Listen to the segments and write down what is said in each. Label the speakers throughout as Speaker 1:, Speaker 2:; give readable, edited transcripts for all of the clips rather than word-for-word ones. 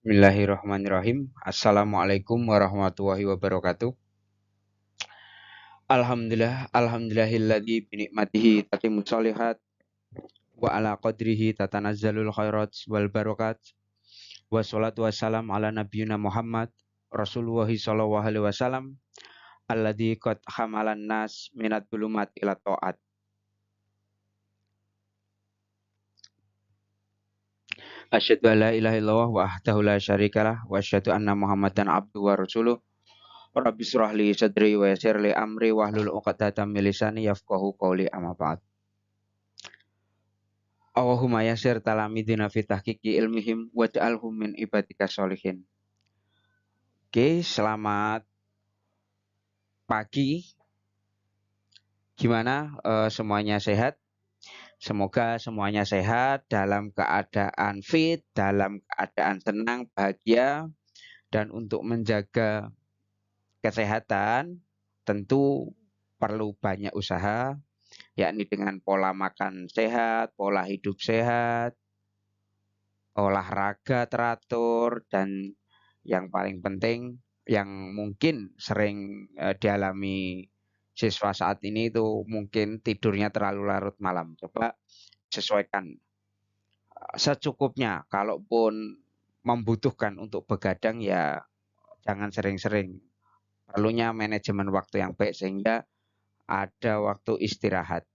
Speaker 1: Bismillahirrahmanirrahim. Assalamualaikum warahmatullahi wabarakatuh. Alhamdulillahilladzi binikmatihi tatimmus shalihat wa ala qadrihi tatanazzalul khairat wal barakat. Wassalatu wassalam ala nabiyyina Muhammad Rasulullah sallallahu alaihi wasallam alladzi qad hamalan nas minat dulumat ila taat. Asyhadu an la ilaha illallah wahdahu la syarikalah wa asyhadu anna Muhammadan abduhu wa rasuluh. Rabbi shrah li sadri wa yassir li amri wahlul 'uqdatam min lisani yafqahu qawli amma ba'd. Allahumma yassir talamidina fi tahqiqi ilmihim waj'alhum min ibadika sholihin. Oke, selamat pagi. Gimana semuanya sehat? Semoga semuanya sehat, dalam keadaan fit, dalam keadaan senang, bahagia, dan untuk menjaga kesehatan tentu perlu banyak usaha, yakni dengan pola makan sehat, pola hidup sehat, olahraga teratur, dan yang paling penting yang mungkin sering dialami siswa saat ini itu mungkin tidurnya terlalu larut malam. Coba sesuaikan secukupnya, kalaupun membutuhkan untuk begadang ya jangan sering-sering. Perlunya manajemen waktu yang baik sehingga ada waktu istirahat.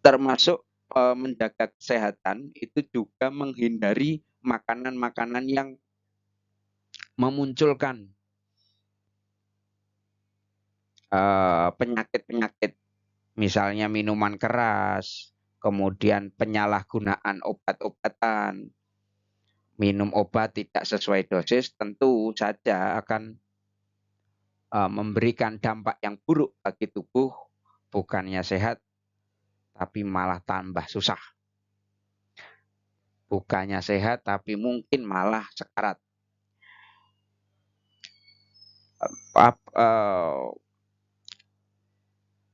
Speaker 1: Termasuk menjaga kesehatan itu juga menghindari makanan-makanan yang memunculkan penyakit-penyakit, misalnya minuman keras, kemudian penyalahgunaan obat-obatan, minum obat tidak sesuai dosis, tentu saja akan memberikan dampak yang buruk bagi tubuh, bukannya sehat, tapi malah tambah susah. Bukannya sehat, tapi mungkin malah sekarat.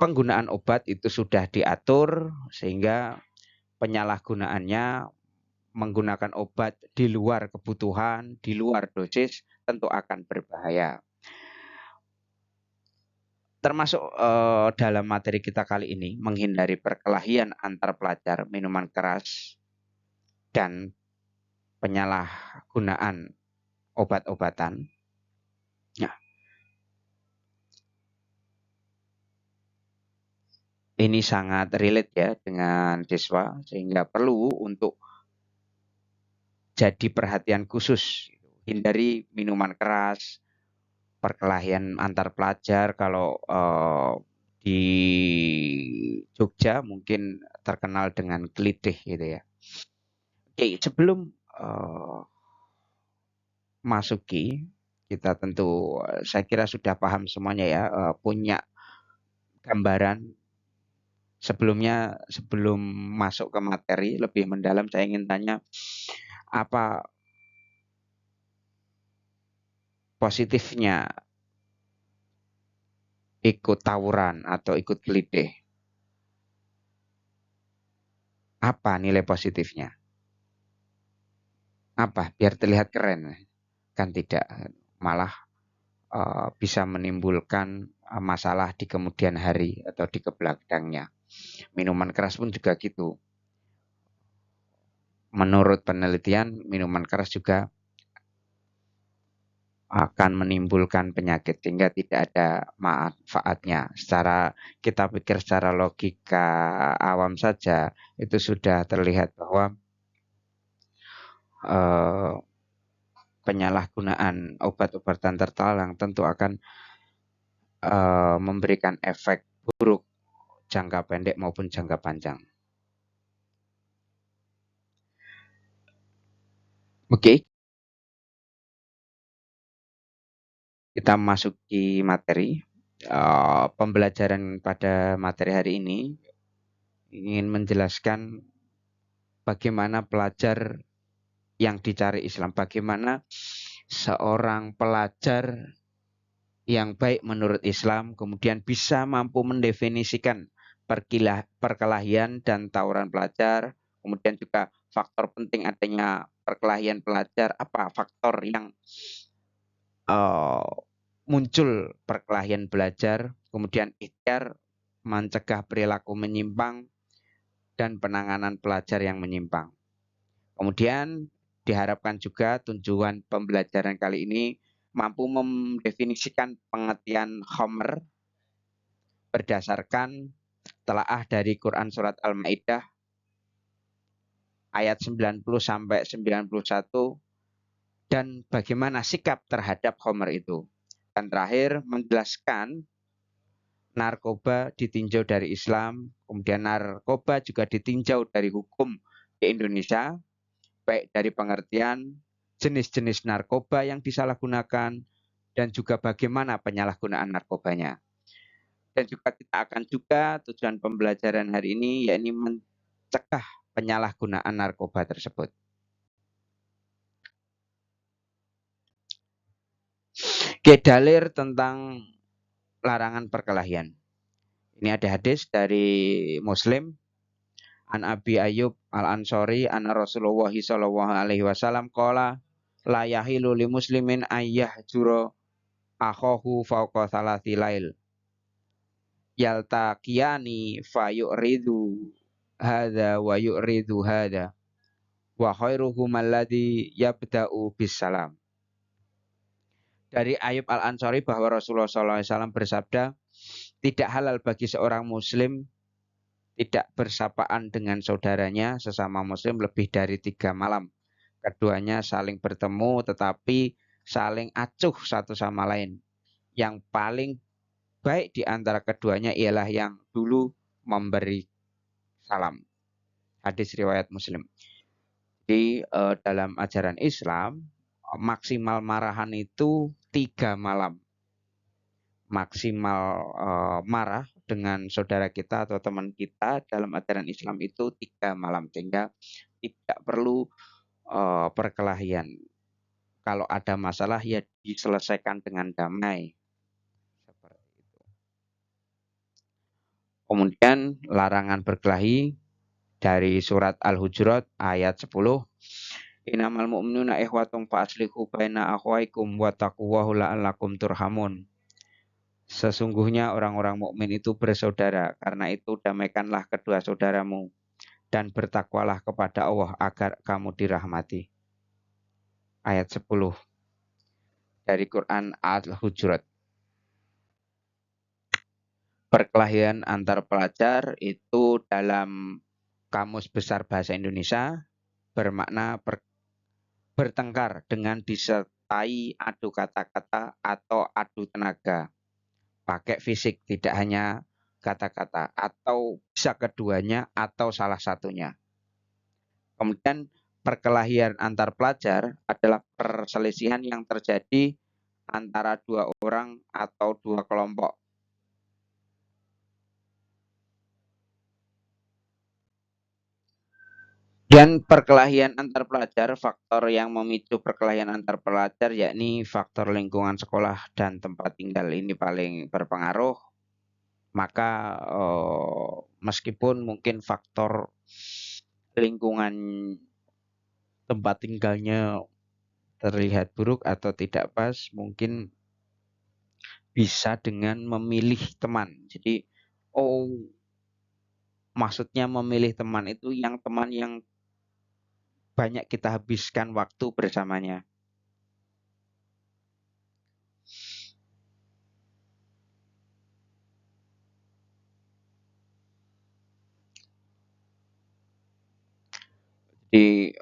Speaker 1: Penggunaan obat itu sudah diatur sehingga penyalahgunaannya menggunakan obat di luar kebutuhan, di luar dosis tentu akan berbahaya. Termasuk dalam materi kita kali ini menghindari perkelahian antar pelajar, minuman keras, dan penyalahgunaan obat-obatan. Nah, ini sangat relate ya dengan siswa, sehingga perlu untuk jadi perhatian khusus. Hindari minuman keras, perkelahian antar pelajar. Kalau di Jogja mungkin terkenal dengan kelitih gitu ya. Oke, sebelum masuki, kita tentu saya kira sudah paham semuanya ya, punya gambaran. Sebelumnya, sebelum masuk ke materi lebih mendalam, saya ingin tanya apa positifnya ikut tawuran atau ikut kelitih? Apa nilai positifnya? Apa? Biar terlihat keren. Kan tidak, malah bisa menimbulkan masalah di kemudian hari atau di kebelakangnya. Minuman keras pun juga gitu. Menurut penelitian, minuman keras juga akan menimbulkan penyakit sehingga tidak ada manfaatnya. Kita pikir secara logika awam saja itu sudah terlihat bahwa penyalahgunaan obat-obatan terlarang tentu akan memberikan efek buruk jangka pendek maupun jangka panjang. Oke. Kita masuki materi. Pembelajaran pada materi hari ini ingin menjelaskan bagaimana pelajar yang dicari Islam, bagaimana seorang pelajar yang baik menurut Islam kemudian bisa mampu mendefinisikan perkelahian dan tawuran pelajar, kemudian juga faktor penting adanya perkelahian pelajar, apa faktor yang muncul perkelahian belajar, kemudian ikhtiar mencegah perilaku menyimpang dan penanganan pelajar yang menyimpang. Kemudian diharapkan juga tujuan pembelajaran kali ini mampu mendefinisikan pengertian khomer berdasarkan telaah dari Quran Surat Al-Ma'idah ayat 90 sampai 91 dan bagaimana sikap terhadap khomer itu. Dan terakhir menjelaskan narkoba ditinjau dari Islam, kemudian narkoba juga ditinjau dari hukum di Indonesia, baik dari pengertian jenis-jenis narkoba yang disalahgunakan dan juga bagaimana penyalahgunaan narkobanya. Dan juga kita akan juga tujuan pembelajaran hari ini yakni mencegah penyalahgunaan narkoba tersebut. Dalil tentang larangan perkelahian. Ini ada hadis dari Muslim an Abi Ayyub Al-Ansori anna Rasulullah sallallahu alaihi wasallam qala la yahilu li muslimin ayyahjura akhahu fawqa thalathi lail yaltaqiyani fayuridu hadza wa yuridu hadza wa khairuhum alladhi yabda'u bis salam. Dari Ayyub Al-Ansori bahwa Rasulullah SAW bersabda, tidak halal bagi seorang muslim tidak bersapaan dengan saudaranya sesama muslim lebih dari 3 malam. Keduanya saling bertemu tetapi saling acuh satu sama lain. Yang paling baik di antara keduanya ialah yang dulu memberi salam. Hadis riwayat Muslim. Di dalam ajaran Islam, maksimal marahan itu 3 malam. Maksimal marah dengan saudara kita atau teman kita dalam ajaran Islam itu 3 malam. Sehingga tidak perlu perkelahian. Kalau ada masalah ya diselesaikan dengan damai. Seperti itu. Kemudian larangan berkelahi dari surat Al-Hujurat ayat 10. Innamal mu'minuna ikhwatum fa aslihu baina akhwaikum wa taqwahu la'allakum turhamun. Sesungguhnya orang-orang mukmin itu bersaudara, karena itu damaikanlah kedua saudaramu dan bertakwalah kepada Allah agar kamu dirahmati. Ayat 10 dari Quran Al-Hujurat. Perkelahian antar pelajar itu dalam Kamus Besar Bahasa Indonesia bermakna bertengkar dengan disertai adu kata-kata atau adu tenaga. Pakai fisik, tidak hanya kata-kata, atau bisa keduanya atau salah satunya. Kemudian perkelahian antar pelajar adalah perselisihan yang terjadi antara 2 orang atau 2 kelompok. Dan perkelahian antar pelajar, faktor yang memicu perkelahian antar pelajar yakni faktor lingkungan sekolah dan tempat tinggal ini paling berpengaruh. Maka meskipun mungkin faktor lingkungan tempat tinggalnya terlihat buruk atau tidak pas, mungkin bisa dengan memilih teman. Jadi maksudnya memilih teman itu yang teman yang banyak kita habiskan waktu bersamanya. Jadi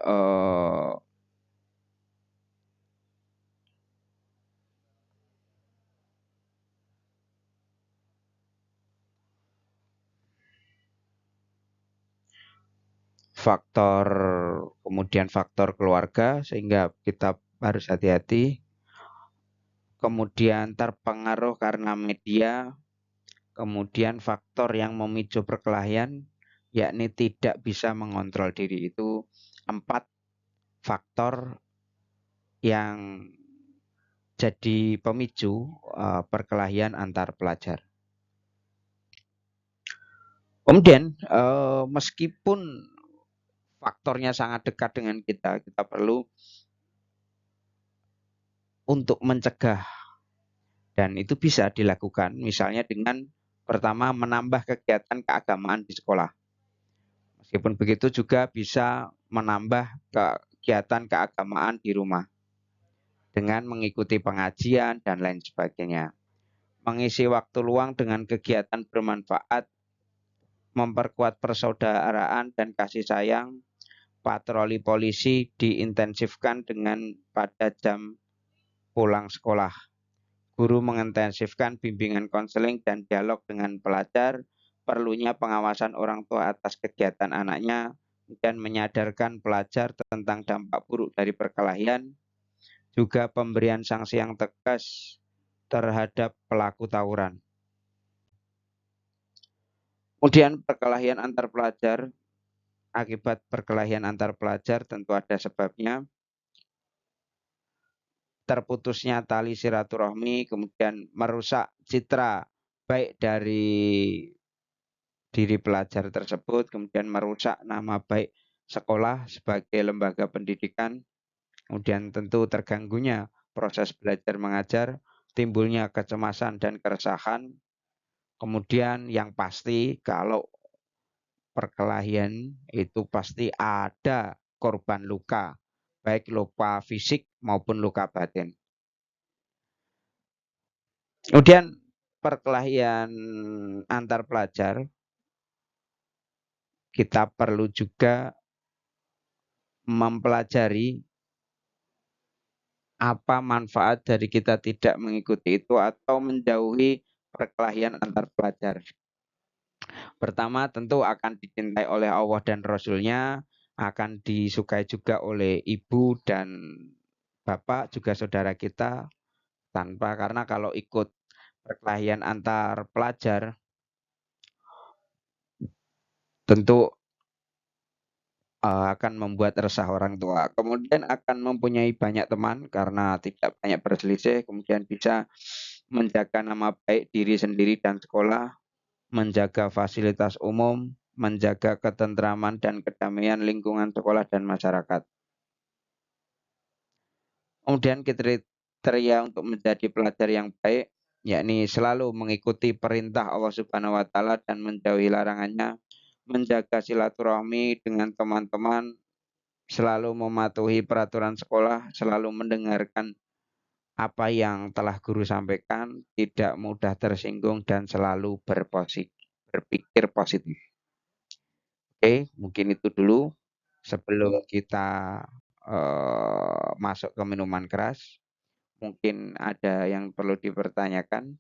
Speaker 1: kemudian faktor keluarga sehingga kita harus hati-hati. Kemudian terpengaruh karena media. Kemudian faktor yang memicu perkelahian yakni tidak bisa mengontrol diri. Itu 4 faktor yang jadi pemicu perkelahian antar pelajar. Kemudian meskipun faktornya sangat dekat dengan kita. Kita perlu untuk mencegah, dan itu bisa dilakukan misalnya dengan pertama menambah kegiatan keagamaan di sekolah. Meskipun begitu juga bisa menambah kegiatan keagamaan di rumah dengan mengikuti pengajian dan lain sebagainya. Mengisi waktu luang dengan kegiatan bermanfaat, memperkuat persaudaraan dan kasih sayang. Patroli polisi diintensifkan dengan pada jam pulang sekolah. Guru mengintensifkan bimbingan konseling dan dialog dengan pelajar. Perlunya pengawasan orang tua atas kegiatan anaknya dan menyadarkan pelajar tentang dampak buruk dari perkelahian. Juga pemberian sanksi yang tegas terhadap pelaku tawuran. Kemudian perkelahian antar pelajar, akibat perkelahian antar pelajar tentu ada sebabnya. Terputusnya tali silaturahmi, kemudian merusak citra baik dari diri pelajar tersebut, kemudian merusak nama baik sekolah sebagai lembaga pendidikan, kemudian tentu terganggunya proses belajar mengajar, timbulnya kecemasan dan keresahan. Kemudian yang pasti kalau perkelahian itu pasti ada korban luka, baik luka fisik maupun luka batin. Kemudian perkelahian antar pelajar, kita perlu juga mempelajari apa manfaat dari kita tidak mengikuti itu atau menjauhi perkelahian antar pelajar. Pertama tentu akan dicintai oleh Allah dan Rasul-Nya, akan disukai juga oleh ibu dan bapak, juga saudara kita, karena kalau ikut perkelahian antar pelajar tentu akan membuat resah orang tua. Kemudian akan mempunyai banyak teman karena tidak banyak berselisih. Kemudian bisa menjaga nama baik diri sendiri dan sekolah, menjaga fasilitas umum, menjaga ketentraman dan kedamaian lingkungan sekolah dan masyarakat. Kemudian kriteria untuk menjadi pelajar yang baik, yakni selalu mengikuti perintah Allah Subhanahu wa taala dan menjauhi larangannya, menjaga silaturahmi dengan teman-teman, selalu mematuhi peraturan sekolah, selalu mendengarkan apa yang telah guru sampaikan, tidak mudah tersinggung dan selalu berpikir positif. Oke, mungkin itu dulu sebelum kita masuk ke minuman keras. Mungkin ada yang perlu dipertanyakan.